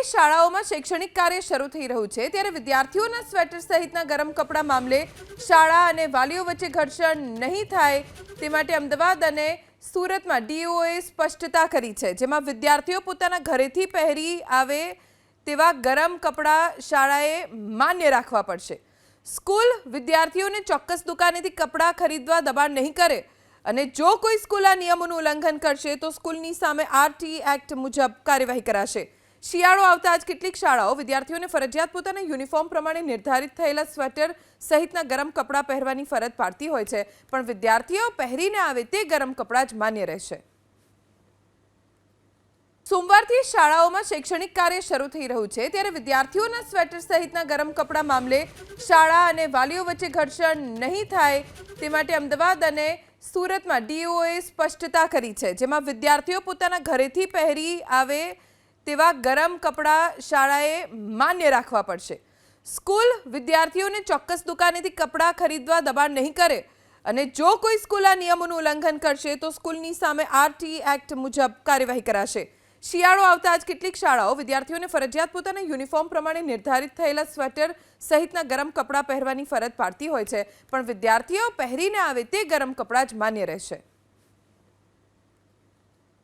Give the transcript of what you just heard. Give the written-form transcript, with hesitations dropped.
શાળાઓમાં શૈક્ષણિક કાર્ય શરૂ થઈ રહ્યું છે ત્યારે વિદ્યાર્થીઓના સ્વેટર સહિતના ગરમ કપડા મામલે શાળા અને વાલીઓ વચ્ચે ઘર્ષણ નહીં થાય તે માટે અમદાવાદ અને સુરતમાં ડીઓએ સ્પષ્ટતા કરી છે, જેમાં વિદ્યાર્થીઓ પોતાના ઘરેથી પહેરી આવે તેવા ગરમ કપડા શાળાએ માન્ય રાખવા પડશે। સ્કૂલ વિદ્યાર્થીઓને ચોક્કસ દુકાનેથી કપડા ખરીદવા દબાણ નહીં કરે અને જો કોઈ સ્કૂલ આ નિયમોનું ઉલ્લંઘન કરશે તો સ્કૂલની સામે આરટી એક્ટ મુજબ કાર્યવાહી કરાશે। શિયાળો આવતા જ કેટલીક શાળાઓ વિદ્યાર્થીઓને ફરજિયાત પોતાના યુનિફોર્મ પ્રમાણે નિર્ધારિત થયેલા સ્વેટર સહિતના ગરમ કપડાં પહેરવાની ફરજ પાડતી હોય છે, પણ વિદ્યાર્થીઓ પહેરીને આવે તે ગરમ કપડાં જ માન્ય રહેશે। સોમવારથી શાળાઓમાં શૈક્ષણિક કાર્ય શરૂ થઈ રહ્યું છે ત્યારે વિદ્યાર્થીઓના સ્વેટર સહિતના ગરમ કપડા મામલે શાળા અને વાલીઓ વચ્ચે ઘર્ષણ નહીં થાય તે માટે અમદાવાદ અને સુરતમાં ડીઓએ સ્પષ્ટતા કરી છે, જેમાં વિદ્યાર્થીઓ પોતાના ઘરેથી પહેરી આવે તેવા ગરમ કપડા શાળાએ માન્ય રાખવા પડશે। સ્કૂલ વિદ્યાર્થીઓને ચોક્કસ દુકાનેથી કપડા ખરીદવા દબાણ નહીં કરે અને જો કોઈ સ્કૂલ આ નિયમોનું ઉલ્લંઘન કરશે તો સ્કૂલની સામે આરટી એક્ટ મુજબ કાર્યવાહી કરાશે। શિયાળો આવતા જ કેટલીક શાળાઓ વિદ્યાર્થીઓને ફરજિયાત પોતાના યુનિફોર્મ પ્રમાણે નિર્ધારિત થયેલા સ્વેટર સહિતના ગરમ કપડાં પહેરવાની ફરજ પાડતી હોય છે, પણ વિદ્યાર્થીઓ પહેરીને આવે તે ગરમ કપડાં જ માન્ય રહેશે।